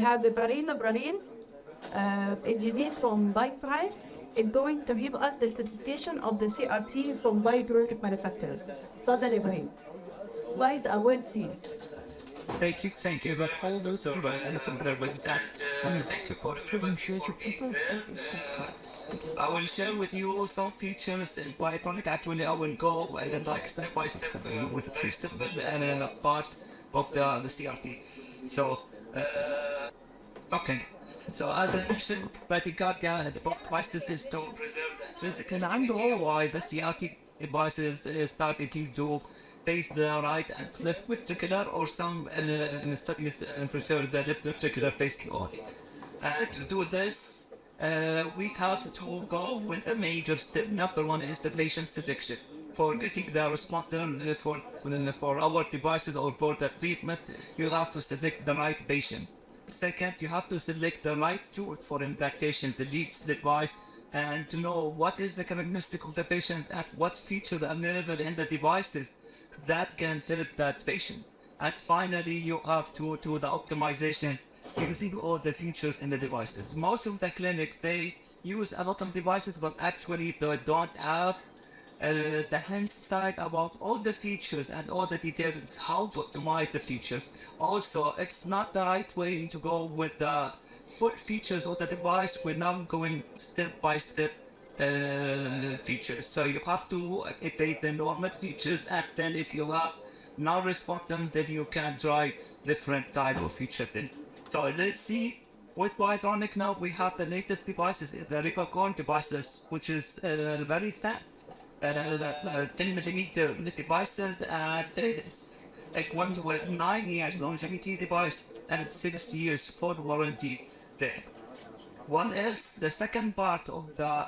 have the Ibrahim, engineer from Biotronik, is going to give us the specification of the CRT from Biotronik manufacturer. Father Ibrahim, slides are well seen. Thank you. But hold on, so there was that. Thank you for I will share with you some features in Biotronik. Actually, I will go and like step by step with the first part of the CRT. So, okay. So as I mentioned, bradycardia, the devices is to preserve the intrinsic angle, why the CRT devices is targeting to face the right and left ventricular, or some studies prefer the left ventricular facing only. To do this, we have to go with a major step. Number one is the patient selection. For getting the responder for our devices or for the treatment, you have to select the right patient. Second, you have to select the right tool for implantation, the lead device, and to know what is the characteristic of the patient and what features are available in the devices that can help that patient. And finally, you have to do the optimization using all the features in the devices. Most of the clinics, they use a lot of devices, but actually they don't have the hand side about all the features and all the details, how to optimize the features. Also, it's not the right way to go with the full features of the device. We're now going step by step features. So you have to activate the normal features, and then if you have not respond them, then you can try different type of feature then. So let's see. With Biotronik now, we have the latest devices, the Ripacorn devices, which is very thin. 10mm devices, and it's like one with 9 years longevity device and 6 years full warranty there. What else? The second part of the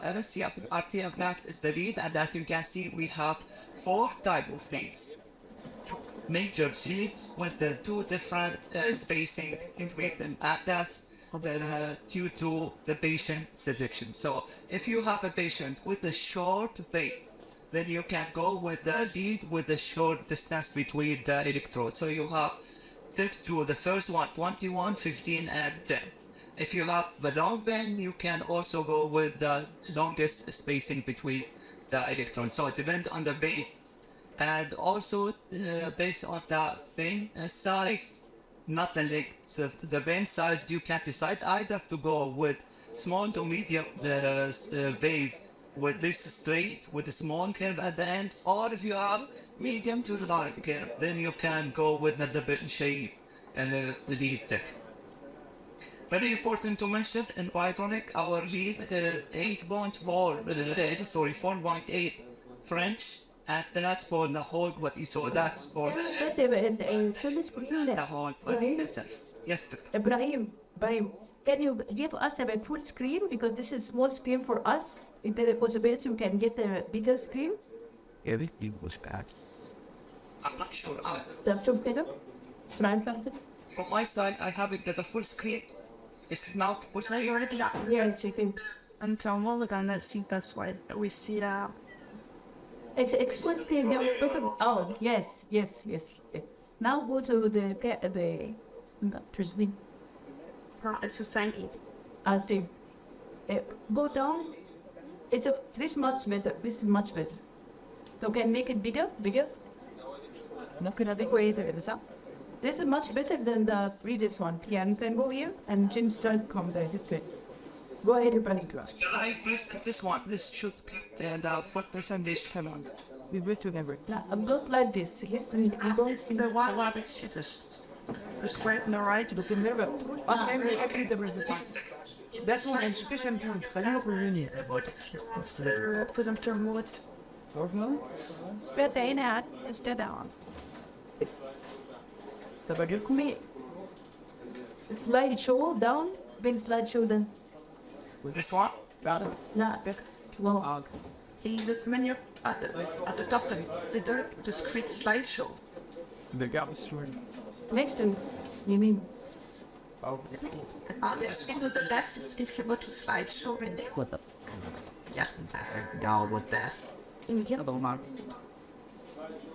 RT implants is the lead, and as you can see, we have 4 types of leads. Major lead with the 2 different spacing between them, and that's due to the patient selection. So if you have a patient with a short vein, then you can go with the lead with the short distance between the electrodes. So you have to the first one, 21, 15, and 10. If you have the long vein, you can also go with the longest spacing between the electrons. So it depends on the vein, and also based on the vein size, not the length. So the vein size, you can decide either to go with small to medium veins with this straight, with a small curve at the end, or if you have medium to large curve, then you can go with the double shape and lead there. Very important to mention, in Biotronik, our lead is 4.8 French, and that's for the whole body, so that's for the whole body itself. Yes, Ibrahim, can you give us a full screen, because this is small screen for us? Is there a possibility we can get a bigger screen? Everything was back. I'm not sure. From my side, I have it as a full screen. It's not full screen. Yes, you can. And we're gonna see this way. We see that. It's full screen. There was oh, yes. Now go to the It's the same. Go down. This much better. This is much better. So can make it bigger. Look at the way it is up. This is much better than the previous one. Yeah, you can go here and change start come there. That's it. Go ahead and run it to us. This one, this should be the 4% come on. We will together. Not like this. Listen, we don't see The one rabbit shit is the square on the right. but in there. That's one inspection point. Presenter what? Better in hat instead on. Slideshow down. Bring slideshow then. With this one? Got it. Not big. Well, The menu at the top of the dirt discrete slideshow. The gap is short. next one. You mean? Yes, into the left is if you go to slideshow and What the? yeah, Y'all was that?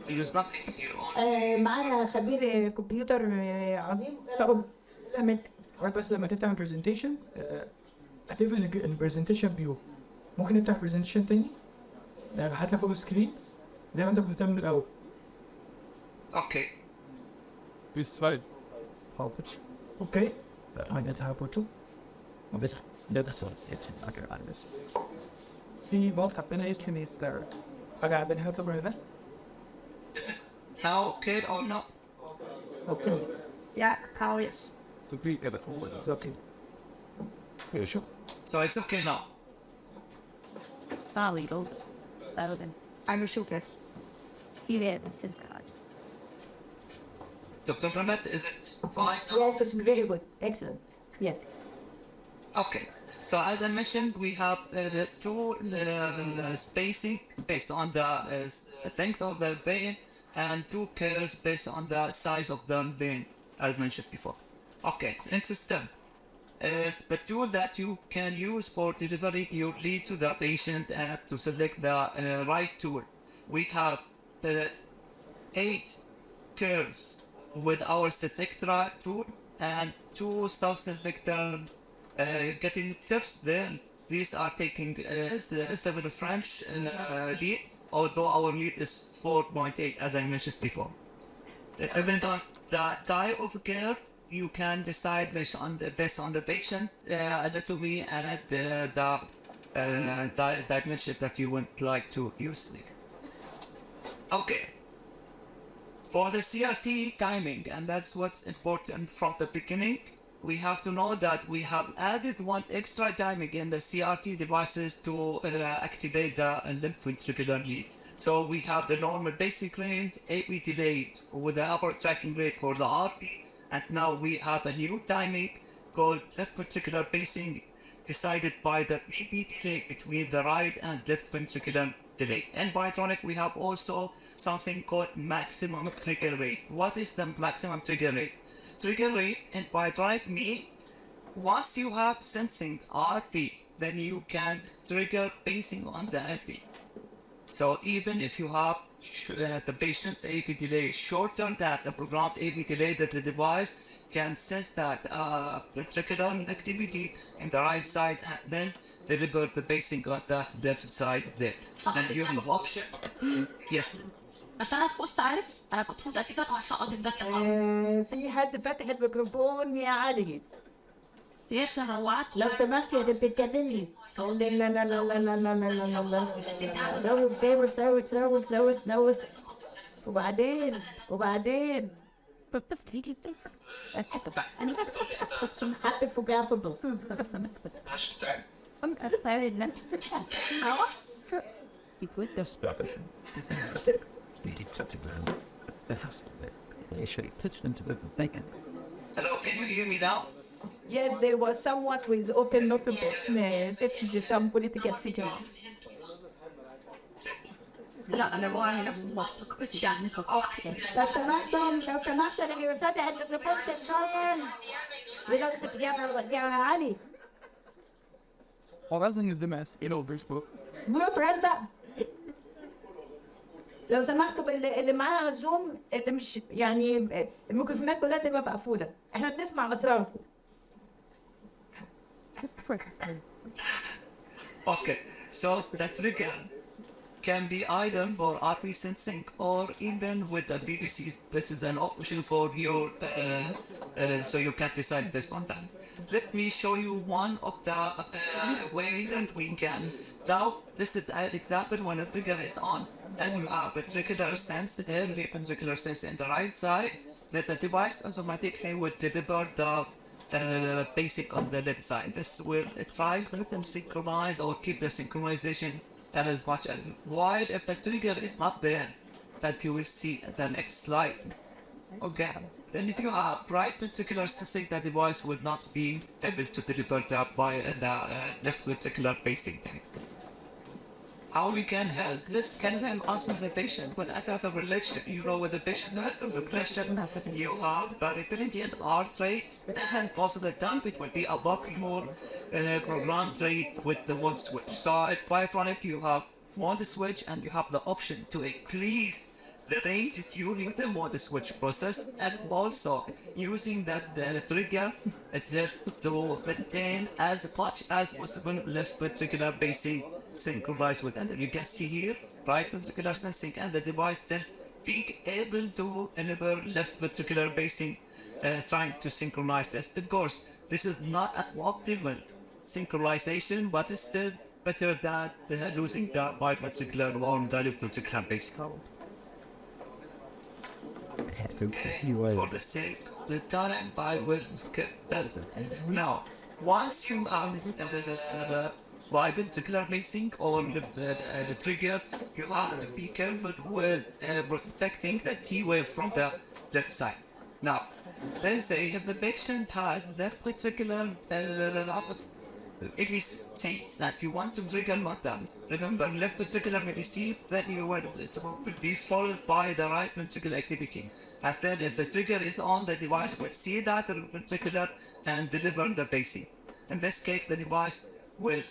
There's nothing here on. معنا خبير كمبيوتر عظيم. عارف بس لما تفتح البرزنتيشن هتقفل البرزنتيشن فيو. ممكن نفتح برزنتيشن تاني هات لك فوق سكرين زي ما انت كنت بتعمل الاول. اوكي. بس فايد حاضر. اوكي حاجتها بوتو وبس ده صار اكثر عن بس في بعض حبينا يمكن يستر حاجه عندنا هذا هنا. Is it now okay or not? اوكي Yeah, how is? so في كده اوكي شو So it's okay now. Sorry, though. Better than I'm sure this. yeah, this is God. Dr. Mehmet, is it fine now? Yes, it's very good. Excellent. Yes. Okay. So as I mentioned, we have the two spacing based on the length of the vein and two curves based on the size of the vein, as mentioned before. Okay, next step is the tool that you can use for delivering your lead to the patient and to select the right tool. We have 8 curves with our selector tool and 2 self-selector getting tips. Then these are taking 7 French lead, although our lead is 4.8 as I mentioned before. Depending on the type of curve, you can decide based on the patient anatomy and the dimension that you would like to use. Okay. For the CRT timing, and that's what's important from the beginning, we have to know that we have added one extra timing in the CRT devices to activate the left ventricular lead. So we have the normal basic rate, AP delayed with the upper tracking rate for the RP, and now we have a new timing called left ventricular pacing decided by the AP delay between the right and left ventricular delay. In Biotronik, we have also something called maximum trigger rate. What is the maximum trigger rate? Trigger rate in Biotronik means once you have sensing RP, then you can trigger pacing on the AP. So even if you have the patient AP delay shorter than the programmed AP delay, that the device can sense that ventricular activity in the right side and then deliver the pacing on the left side there. And you have an option. Yes. بس انا كنت عارف انا كنت متاكده انه هيسقط الدنيا في حد فاتح الميكروفون يا علي. يا سنوات لو سمحتي هتبقي تكلمني. لا لا لا لا لا لا لا لا لا لا لا وبعدين بس تيجي انا كنت some happy forgettable. Hello, can you hear me now? Yes, there was someone with open notebook. That's some political figures. لا انا ما كنت يعني لو سمحت انا فاتح الميكروفون كان بلاستيك يا علي. وغازن الدماس الى فيسبوك. برد بقى. لو سمحتوا اللي معانا زوم اللي مش يعني الميكروفونات كلها تبقى مقفوله، احنا بنسمع اسراركم. Okay, so the trigger can be either for RP sensing or even with the BBC. This is an option for your, so you can decide based on that. Let me show you one of the ways that we can. Now, this is an example when a trigger is on and you have ventricular sense, early ventricular sense in the right side, that the device automatically would deliver the basic on the left side. This will try to synchronize or keep the synchronization as much as while if the trigger is not there, that you will see the next slide. Okay, then if you have right ventricular sensing, the device will not be able to deliver the left ventricular pacing. How we can help? This can help us with the patient with fibrillation. You know, with the patient with fibrillation, you have variability in heart rates, and most of the time it will be above your programmed rate with the one switch. So at Biotronik, you have one switch, and you have the option to increase the rate during the mode switch process, and also using that the trigger to maintain as much as possible left ventricular pacing synchronized with. And you can see here right ventricular sensing and the device then being able to enable left ventricular pacing, trying to synchronize this. Of course, this is not an optimal synchronization, but it's still better than losing the right ventricular or the left ventricular pacing. Okay, for the sake of the time, I will skip that. Now, once you have right ventricular pacing or the trigger, you have to be careful with protecting the T wave from the left side. Now, let's say if the patient has left ventricular, it is saying that you want to trigger knockdowns. Remember, left ventricular may receive, then it will be followed by the right ventricular activity. And then if the trigger is on, the device will see that ventricular and deliver the pacing. In this case, the device will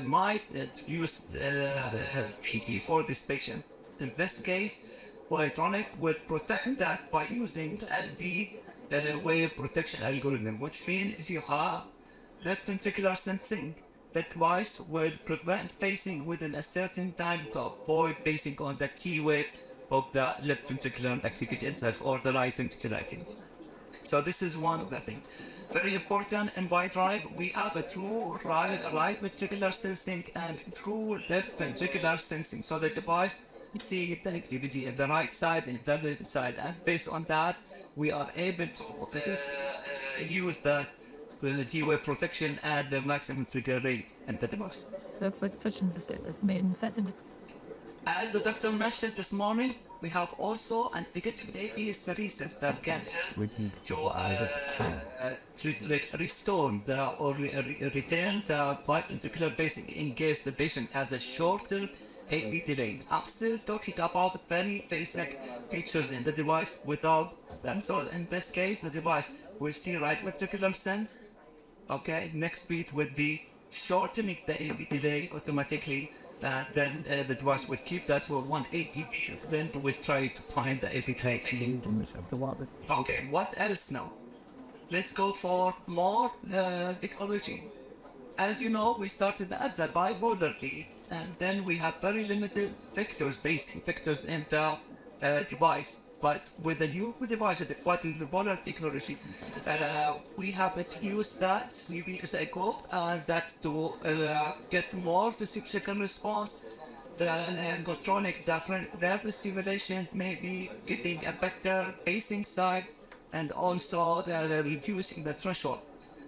might use PT for this patient. In this case, Biotronik will protect that by using LB wave protection algorithm, which means if you have left ventricular sensing, the device will prevent pacing within a certain time to avoid pacing on the T wave of the left ventricular activity itself or the right ventricular activity. So this is one of the things. Very important in Biotronik, we have a true right ventricular sensing and true left ventricular sensing. So the device sees the activity in the right side and the left side, and based on that, we are able to use the T-wave protection at the maximum trigger rate in the device. The protection system is made sense. As the doctor mentioned this morning, we have also an negative ABS research that can help to restore or retain the right ventricular pacing in case the patient has a shorter AB delay. I'm still talking about very basic features in the device without that. So in this case, the device will see right ventricular sense. Okay, next beat would be shortening the AB delay automatically. Then the device will keep that for 180. Then we'll try to find the AB delay. Okay, what else now? Let's go for more technology. As you know, we started at the bipolar lead, and then we have very limited vectors in the device. But with the new device, the quadripolar technology, we have used that. We use echo, and that's to get more physiological response. The electronic different nervous stimulation may be getting a better pacing side, and also the reducing the threshold.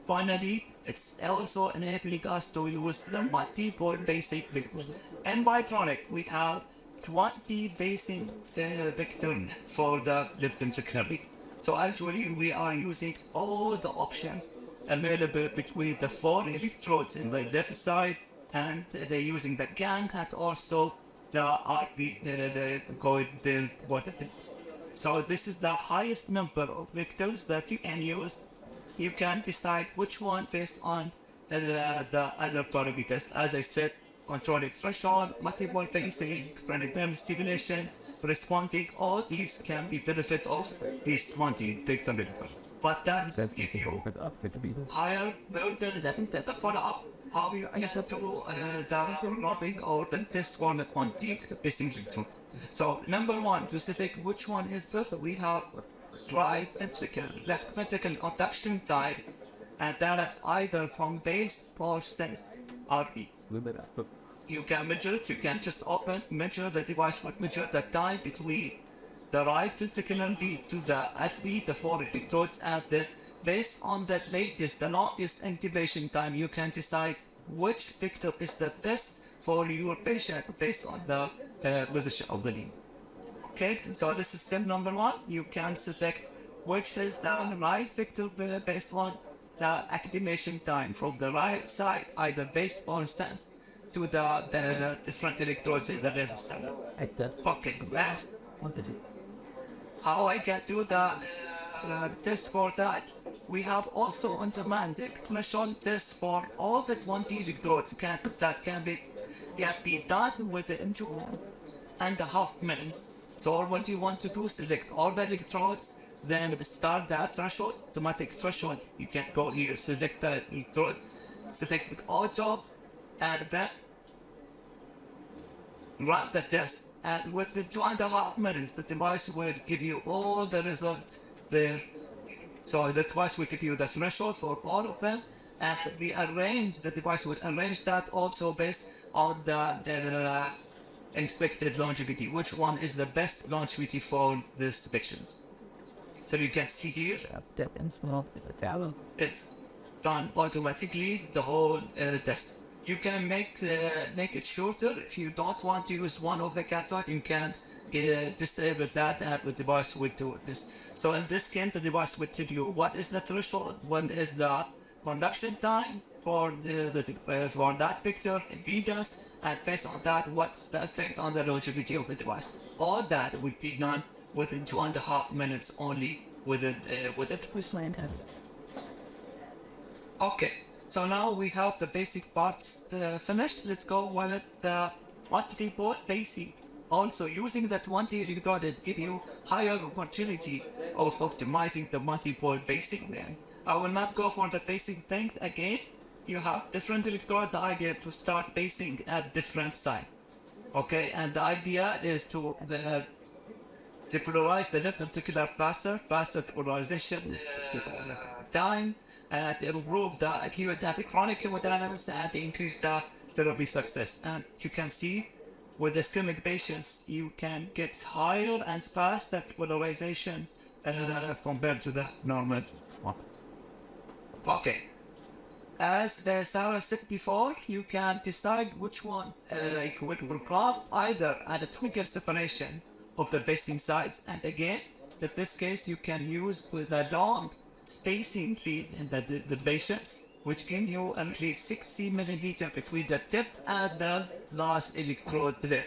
Finally, it's also enabling us to use the multiple basic vectors. And Biotronik, we have 20 basic vectors for the left ventricular beat. So actually, we are using all the options available between the 4 electrodes in the left side, and they're using the gang and also the RB, the water. So this is the highest number of vectors that you can use. You can decide which one based on the other parameters. As I said, controlling threshold, multiple pacing, chronic nerve stimulation, responding, all these can be benefit of these 20 vector. But that's give you higher burden than the follow-up. How you get to the robbing or the test for the 20 pacing vectors. So number one, to select which one is better, we have right ventricle, left ventricle conduction time, and that's either from base or sense RV. You can measure it, you can just measure the device will measure the time between the right ventricular beat to the beat, the 4 electrodes, and based on the longest incubation time, you can decide which vector is the best for your patient based on the position of the lead. Okay, so this is step number one. You can select which is the right vector based on the activation time from the right side, either based on sense to the different electrodes in the left side. Okay, last. How I can do the test for that? We have also on demand threshold test for all the 20 electrodes that can be done within 2.5 minutes. So what you want to do, select all the electrodes, then start that threshold, automatic threshold. You can go here, select the electrode, select the auto, and then run the test. And within 2.5 minutes, the device will give you all the results there. So the device will give you the threshold for all of them, and the device will arrange that also based on the expected longevity, which one is the best longevity for these sections. So you can see here, it's done automatically, the whole test. You can make it shorter. If you don't want to use one of the cathode, you can disable that, and the device will do this. So in this case, the device will tell you what is the threshold, what is the conduction time for for that vector impedance, and based on that, what's the effect on the longevity of the device. All that will be done within 2.5 minutes only with it. Okay, so now we have the basic parts finished. Let's go with the multi-port basic. Also, using the 20 electrode give you higher opportunity of optimizing the multi-port basic then. I will not go for the basic things again. You have different electrode, the idea to start basing at different site. Okay, and the idea is to depolarize the left ventricular faster polarization time, and improve the acute chronic hemodynamics, and increase the therapy success. And you can see with the ischemic patients, you can get higher and faster polarization compared to the normal one. Okay. As Sarah said before, you can decide which one you will program, either anatomical separation of the basing sites, and again, in this case, you can use with a long spacing lead in the patients, which give you at least 60 millimeter between the tip and the last electrode there.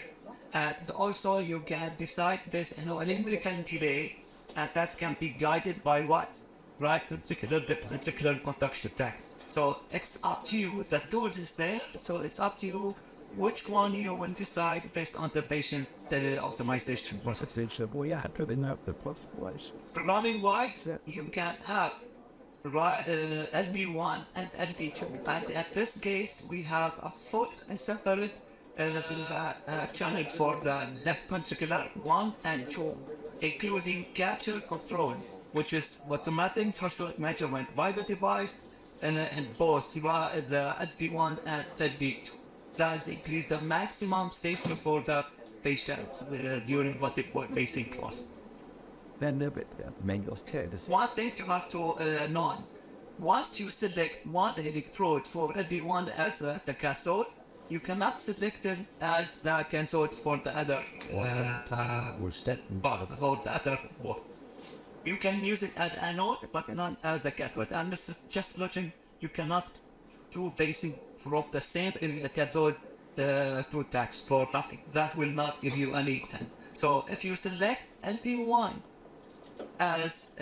And also, you can decide this electrical delay, and that can be guided by what? Right ventricular conduction time. So it's up to you. The tool is there, so it's up to you which one you will decide based on the patient optimization process. Programming wise, you can have LB1 and LB2, and at this case we have a full separate channel for the left ventricular 1 and 2, including capture control, which is automatic threshold measurement by the device, and both the LB1 and LB2. That increase the maximum safety for the patient during what they call basic course. One thing you have to know, once you select one electrode for LB1 as the cathode, you cannot select it as the cathode for the other board. You can use it as anode, but not as the cathode. And this is just logic. You cannot do basing from the same in the cathode two types for nothing. That will not give you any. So if you select LP1 as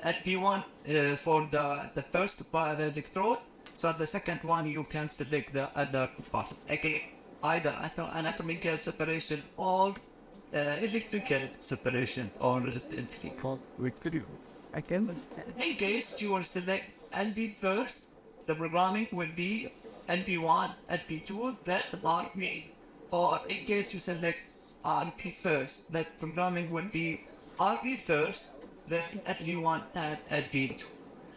LP1 for the first part electrode, so the second one you can select the other part. Again, either anatomical separation or electrical separation, or in case you will select LP first, the programming will be LP1, LP2, then RP. Or in case you select RP first, the programming will be RP first, then LP1 and LP2.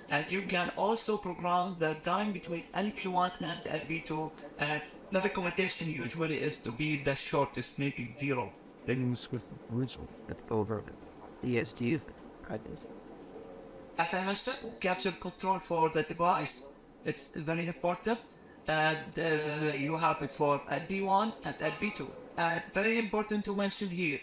And you can also program the time between LP1 and LP2, and the recommendation usually is to be the shortest, maybe 0. Then as I mentioned, capture control for the device, it's very important, and you have it for LP1 and LP2. And very important to mention here,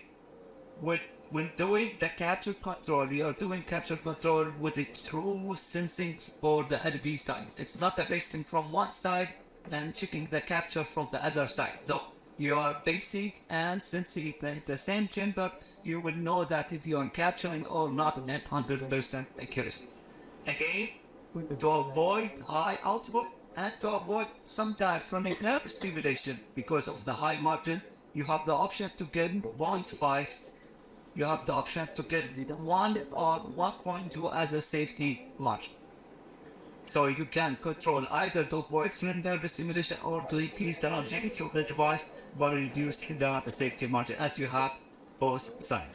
when doing the capture control, you are doing capture control with the true sensing for the LP side. It's not the basing from one side and checking the capture from the other side. No, you are basing and sensing in the same chamber. You will know that if you are capturing or not at 100% accuracy. Again, to avoid high output and to avoid some diaphragmatic nerve stimulation because of the high margin, you have the option to get 1.5. You have the option to get 1 or 1.2 as a safety margin. So you can control either to avoid nervous stimulation or to increase the longevity of the device by reducing the safety margin, as you have both sides.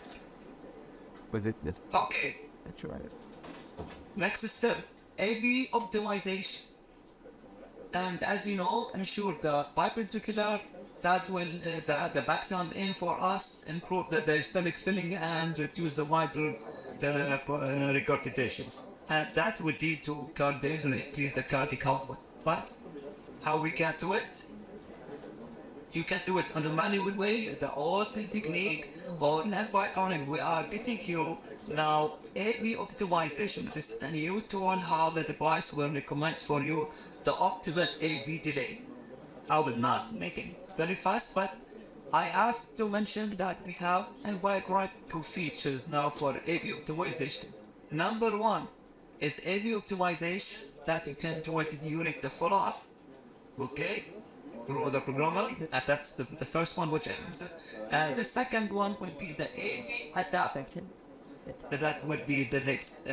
Was it? Okay, That's right. next step, AV optimization. And as you know, ensure the biventricular that will the back sound in for us, improve the diastolic filling and reduce the wider regurgitations. And that would lead to cardiac, increase the cardiac output. But how we can do it? You can do it on a manual way, the old technique, or Biotronik. We are getting you now AV optimization. This is a new tool how the device will recommend for you the optimal AV delay. I will not make it very fast, but I have to mention that we have a wide variety of features now for AV optimization. Number one is AV optimization that you can do it during the follow-up. Okay, through the programmer, and that's the first one which I answered. And the second one will be the AV adaptation. That would be the next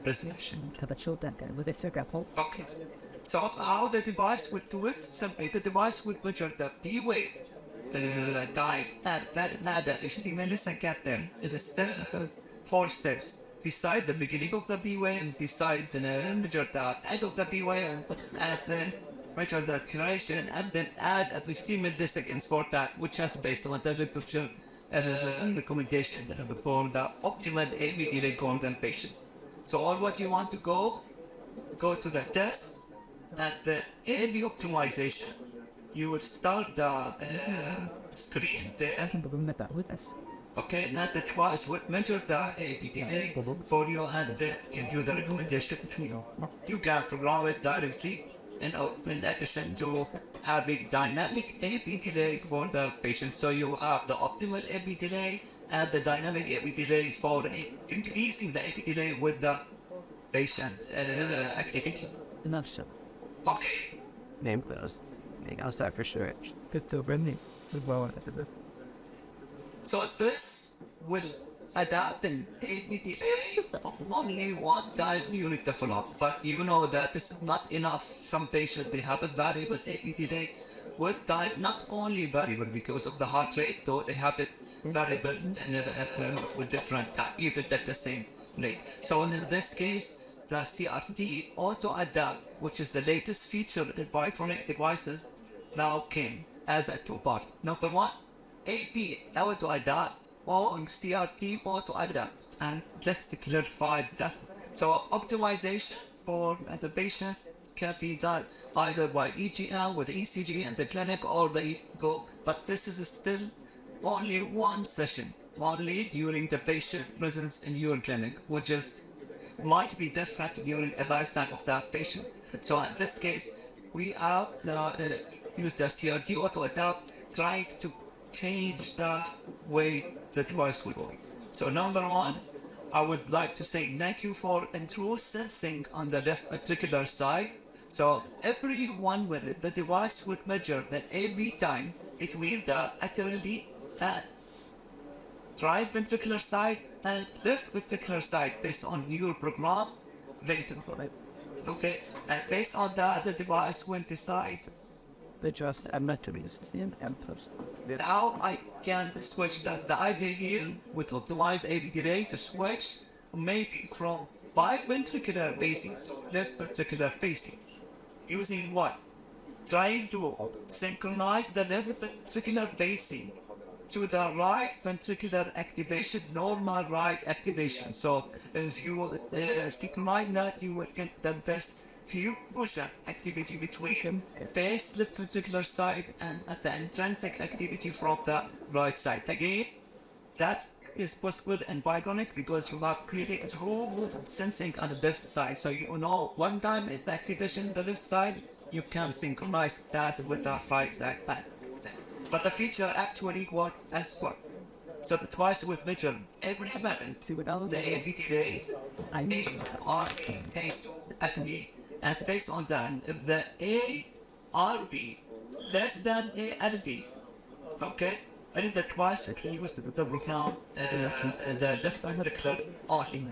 presentation. Okay. So how the device will do it? Simply the device will measure the P wave time at that 15 millisecond. Then it is still 4 steps. Decide the beginning of the B wave, decide the measure the end of the B wave, and then measure the duration, and then add a 15 milliseconds for that, which is based on the literature recommendation for the optimal AV delay content patients. So all what you want to go to the tests and the AV optimization. You would start the screen there. Okay, and the device would measure the AV delay for you and then give you the recommendation. You can program it directly in addition to having dynamic AV delay for the patient. So you have the optimal AV delay and the dynamic AV delay for increasing the AV delay with the patient activity. Okay. Name those. I'll start for sure. Good to bring me. Well, So this will adapt an AV delay only one time during the follow-up. But you know that this is not enough. Some patients, they have a variable AV delay with time, not only variable because of the heart rate, though they have it variable with different time, even at the same rate. So in this case, the CRT auto-adapt, which is the latest feature in Biotronik devices, now came as a two-part. Number one, AP auto-adapt or CRT auto-adapt. And let's clarify that. So optimization for the patient can be done either by EGM with ECG in the clinic or the go, but this is still only one session, only during the patient presence in your clinic, which is might be different during a lifetime of that patient. So in this case, we have used the CRT auto-adapt, trying to change the way the device will work. So number one, I would like to say thank you for intrusive sensing on the left ventricular side. So every 1 minute, the device would measure the AV time between the atrial beat and right ventricular side and left ventricular side based on your program later. Okay, and based on that, the device will decide they just anatomies in emphasis. how I can switch that. The idea here with optimized AV delay to switch maybe from biventricular pacing to left ventricular pacing. Using what? Trying to synchronize the left ventricular pacing to the right ventricular activation, normal right activation. So if you synchronize that, you will get the best fusion activity between base left ventricular side and the intrinsic activity from the right side. Again, that is possible in Biotronik because you have created whole sensing on the left side. So you know one time is the activation on the left side, you can synchronize that with the right side. But the feature actually works as well. So the device will measure every minute the AV delay, ARB, A2, FB, and based on that, if the ARB less than ARB, okay, And in the device, we use the program, the left ventricular artery.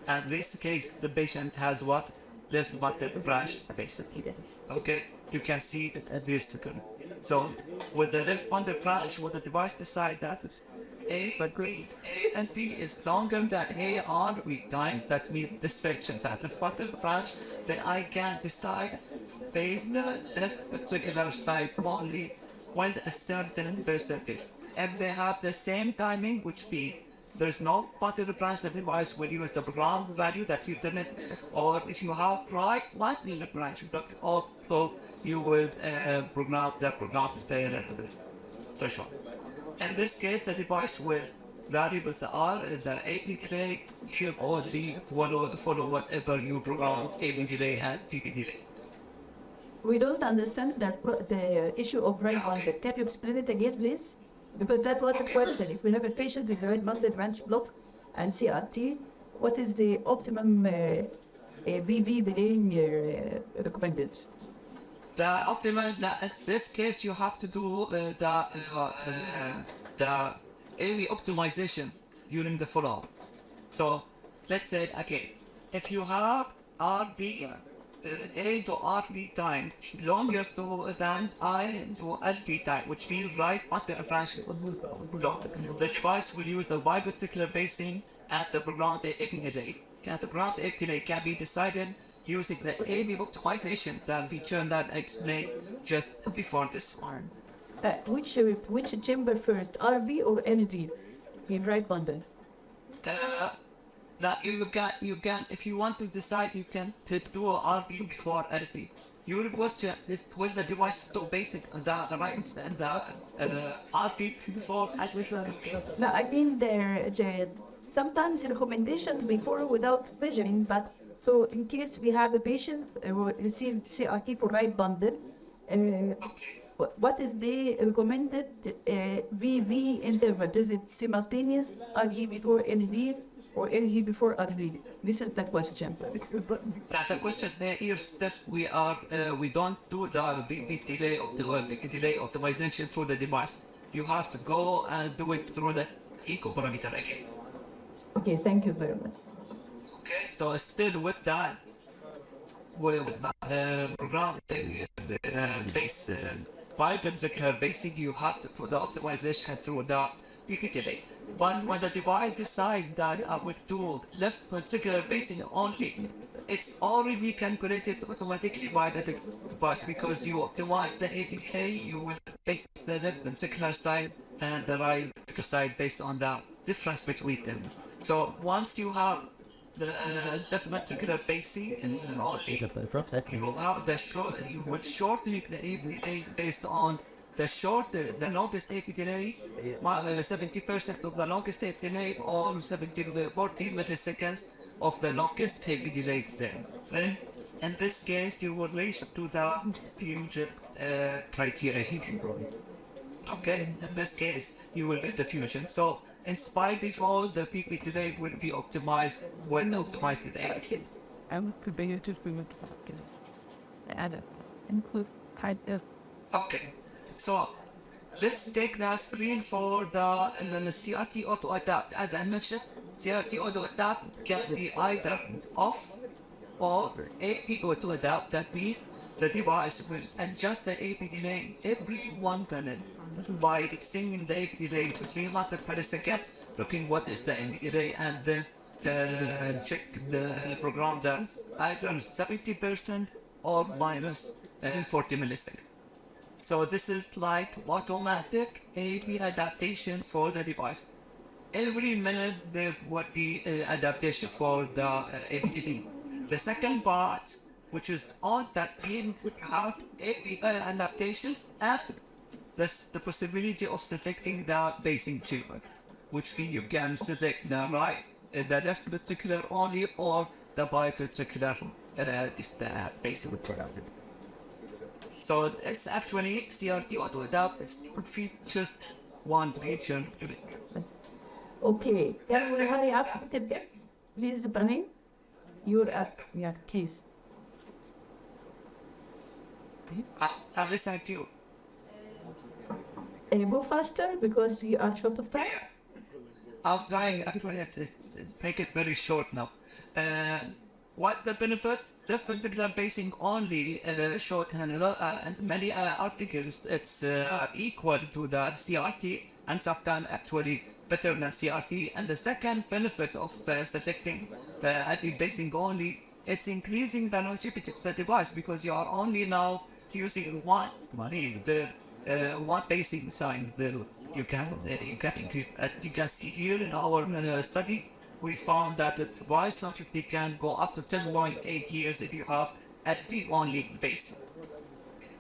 And in this case, the patient has what? Left ventricular branch, basically. Okay, you can see this. So with the left ventricular branch, what the device decide that A and B is longer than A R week time, that means this section that the ventricular branch, then I can decide based on the left ventricular side only when a certain percentage. If they have the same timing, which means there's no particular branch, the device will use the program value that you didn't, or if you have right one in the branch, but also you will program the program threshold. In this case, the device will vary with the R and the AP delay, should or B follow whatever you program AP delay and PP delay. We don't understand that the issue of right bundle. Can you explain it again, please? Because that was a question. If we have a patient with right bundle branch block and CRT, what is the optimum VV delay recommended? The optimal, in this case, you have to do the AV optimization during the follow-up. So let's say again, if you have RB A to RB time longer than I to LB time, which means right after a branch block, the device will use the biparticular basing at the program AP delay. And the program AP delay can be decided using the AV optimization, that feature that I explained just before this one. Which chamber first, RB or ND in right bundle? That you can, if you want to decide, you can do RB before LB. Your question is when the device is too basic and the right and the RB before LB. No, I mean sometimes recommendation before without measuring, but so in case we have a patient who received CRT for right bundle, what is the recommended VV interval? Is it simultaneous RV before NV or NV before RV? This is the question. The question here is that we don't do the VV delay optimization through the device. You have to go and do it through the eco parameter again. Okay, thank you very much. Okay, so still with that, with program base biparticular basing, you have to put the optimization through the PPTV. But when the device decides that I will do left particular basing only, it's already calculated automatically by the device, because you optimize the APK, you will base the left particular side and the right particular side based on the difference between them. So once you have the left ventricular basing and you will have the you will shorten the AP based on the longest AP delay, 70% of the longest AP delay, or 14 milliseconds of the longest AP delay there. Then in this case, you will reach to the fusion criteria. Okay, in this case, you will get the fusion. So in by default, the PP delay will be optimized when optimized with AP. And could be to food add include kind of. Okay, so let's take the screen for the CRT auto adapt. As I mentioned, CRT auto adapt can be either off or AP auto adapt. That means the device will adjust the AP delay every 1 minute by extending the AP delay to 300 milliseconds, looking what is the AP delay, and then check the program that's either 70% or minus 40 milliseconds. So this is like automatic AP adaptation for the device. Every minute there would be adaptation for the AP delay. The second part, which is on that pin, would have AP adaptation after the possibility of selecting the basing chamber, which means you can select the right, the left ventricular only, or the biventricular is the basing. So it's actually CRT auto adapt. It's just one feature. Okay, can we hurry up? Please, Ibrahim, your case. I'm listening to you. Can you go faster because you are short of time? I'm trying actually it's make it very short now. What the benefits? Definitely I'm basing only short and many articles. It's equal to the CRT and sometimes actually better than CRT. And the second benefit of selecting basing only, it's increasing the longevity of the device because you are only now using one the one basing sign. You can increase. You can see here in our study, we found that the device longevity can go up to 10.8 years if you have a read-only base.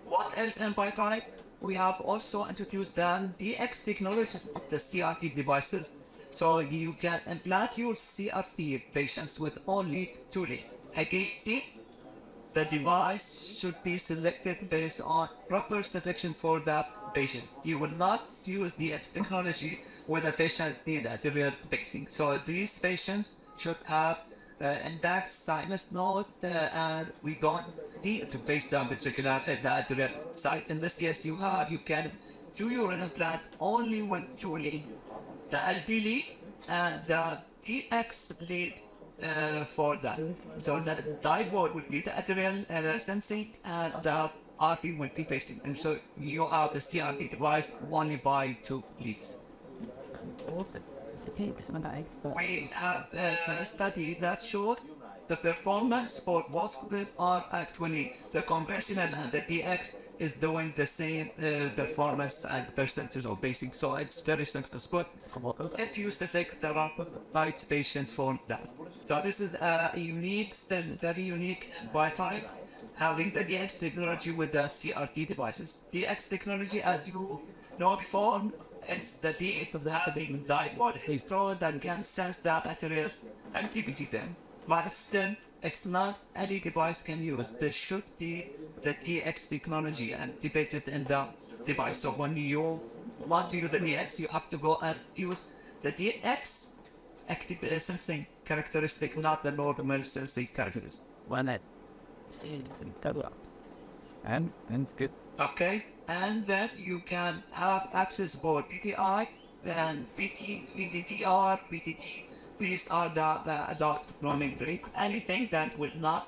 What else in Biotronik? We have also introduced the DX technology of the CRT devices. So you can implant your CRT patients with only two leads. Again, the device should be selected based on proper selection for the patient. You will not use DX technology with a patient need arterial pacing. So these patients should have intact sinus node and we don't need to base the ventricular the arterial side. In this case, you can do your implant only with two lead, the LP lead and the DX lead for that. So the dipole would be the arterial sensing and the RP will be pacing. And so you have the CRT device only by two leads. We have a study that showed the performance for both of them are actually the conventional and the DX is doing the same performance and percentage of basing. So it's very successful if you select the right patient for that. So this is a unique, still very unique Biotronik, having the DX technology with the CRT devices. DX technology, as you know before, it's the DX of having dipole electrode that can sense the arterial activity then. But still, it's not any device can use. There should be the DX technology activated in the device. So when you want to use the DX, you have to go and use the DX active sensing characteristic, not the normal sensing characteristic. And good. Okay, and then you can have access for PTI and PT, PTTR, PTT. These are the adult roaming breed. Anything that will not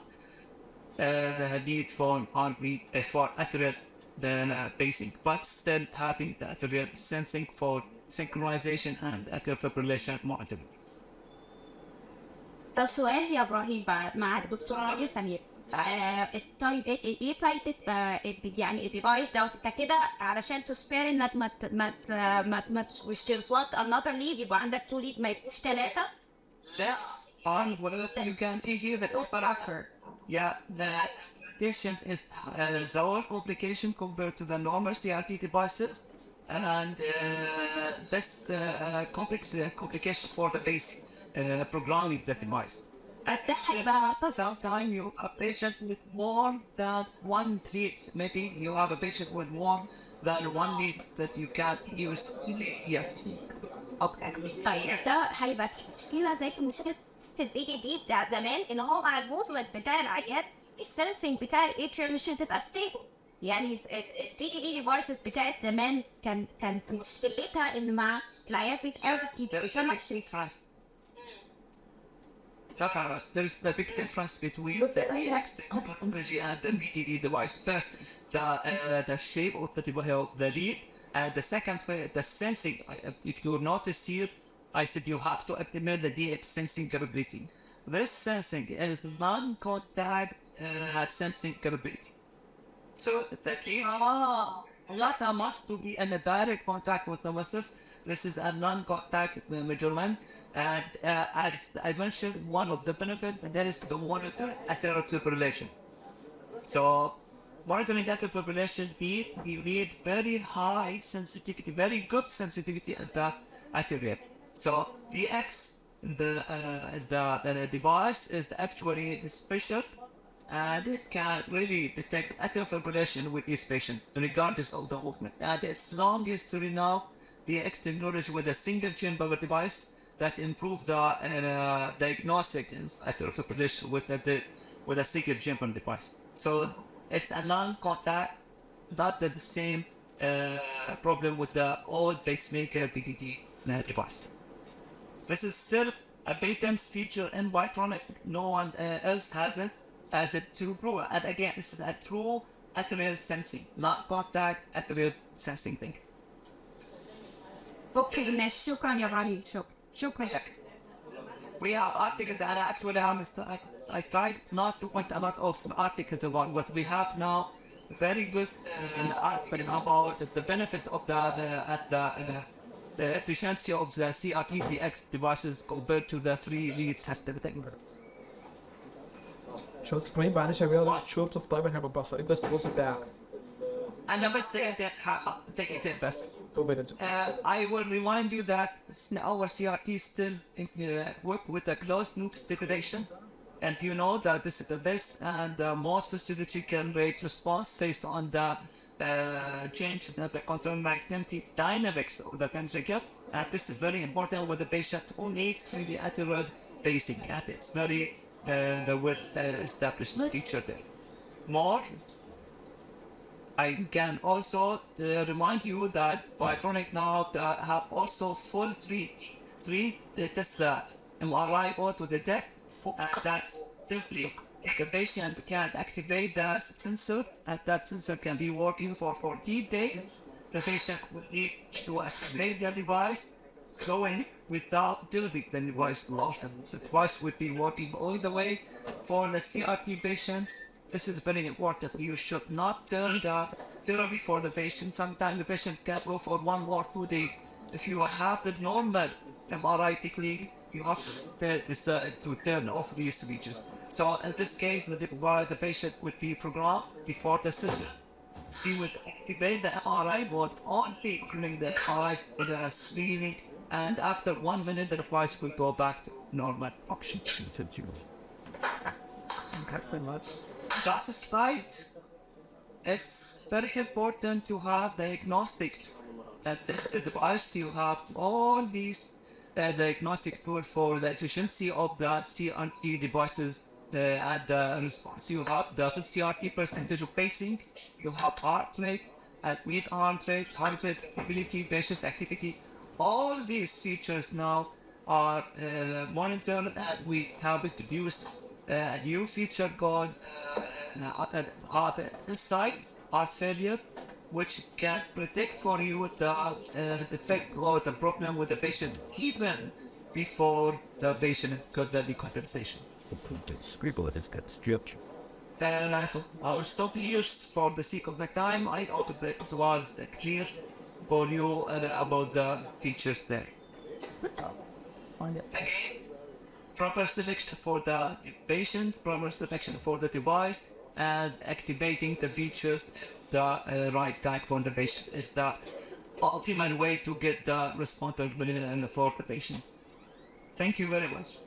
need for RV for arterial pacing, but still having the arterial sensing for synchronization and atrial fibrillation monitoring. طب سؤال يا ابراهيم بقى مع الدكتوره رانيا سمير. طيب ايه فايده يعني الديفايس دوت انت كده علشان تسبير انك ما تشترط another lead يبقى عندك two leads ما يبقوش ثلاثه. That's fine. Whatever you can hear that also. Yeah, the addition is lower complication compared to the normal CRT devices, and less complication for the base programming the device. بس ده هيبقى Sometimes you have a patient with more than one lead. Maybe you have a patient with more than one lead that you can use. Yes. اوكي. طيب ده هيبقى مشكله زي مشكله البي دي دي بتاع زمان ان هو مع الموفمنت بتاع العيان السنسنج بتاع الاتريوم مش هتبقى ستيبل. يعني الدي دي دي ديفايسز بتاعت زمان كان مشكلتها ان مع العيان بيتعوز There's the big difference between the DX technology and the BDD device. First, the shape of the lead, and the second, the sensing. If you notice here, I said you have to activate the DX sensing capability. This sensing is non-contact sensing capability. So the lead not must to be in a direct contact with the muscles. This is a non-contact measurement. And as I mentioned, one of the benefits that is to monitor atrial fibrillation. So monitoring atrial fibrillation you need very high sensitivity, very good sensitivity at the arterial. So DX, the device is actually special, and it can really detect atrial fibrillation with this patient, regardless of the movement. And its long history now, DX technology with a single chamber device that improve the diagnostic atrial fibrillation with a single chamber device. So it's a non-contact, not the same problem with the old pacemaker PTT device. This is still a patent feature in Biotronik. No one else has it as a true proof. And again, this is a true arterial sensing, not contact arterial sensing thing. اوكي ماشي شكرا يا ابراهيم شكرا. We have articles and actually I tried not to point a lot of articles about what we have now. Very good article about the benefits of the efficiency of the CRT-DX devices compared to the 3-lead system. شو تقريبا معلش يا بيلا شو بتفضل منها بالبصر بس بص بتاعك. أنا بس دقيقتين بس. 2 minutes. I will remind you that our CRT still work with a closed loop stimulation, and you know that this is the best and the most physiological rate response based on the change in the control magnetic dynamics of the ventricle. And this is very important with the patient who needs really arterial pacing, and it's very well established feature there. More, I can also remind you that Biotronik now have also full 3 Tesla MRI auto detect, and that's simply the patient can activate the sensor, and that sensor can be working for 14 days. The patient will need to activate the device, going without delivering the device off. The device will be working all the way. For the CRT patients, this is very important. You should not turn the therapy for the patient. Sometimes the patient can go for 1 or 2 days. If you have the normal MRI technique, you have to turn off these features. So in this case, the patient would be programmed before the session. He would activate the MRI mode only during the MRI with the screening, and after 1 minute, the device will go back to normal function. That's right. It's very important to have diagnostic. At the device, you have all these diagnostic tools for the efficiency of the CRT devices and the response. You have the CRT percentage of pacing, you have heart rate, at mid heart rate, mobility, patient activity. All these features now are monitored, and we have introduced a new feature called heart insight, heart failure, which can predict for you the defect or the problem with the patient even before the patient got the decompensation. And I will stop here for the sake of the time. I hope this was clear for you about the features there. Again, proper selection for the patient, proper selection for the device, and activating the features the right time for the patient is the optimal way to get the response for the patients. Thank you very much.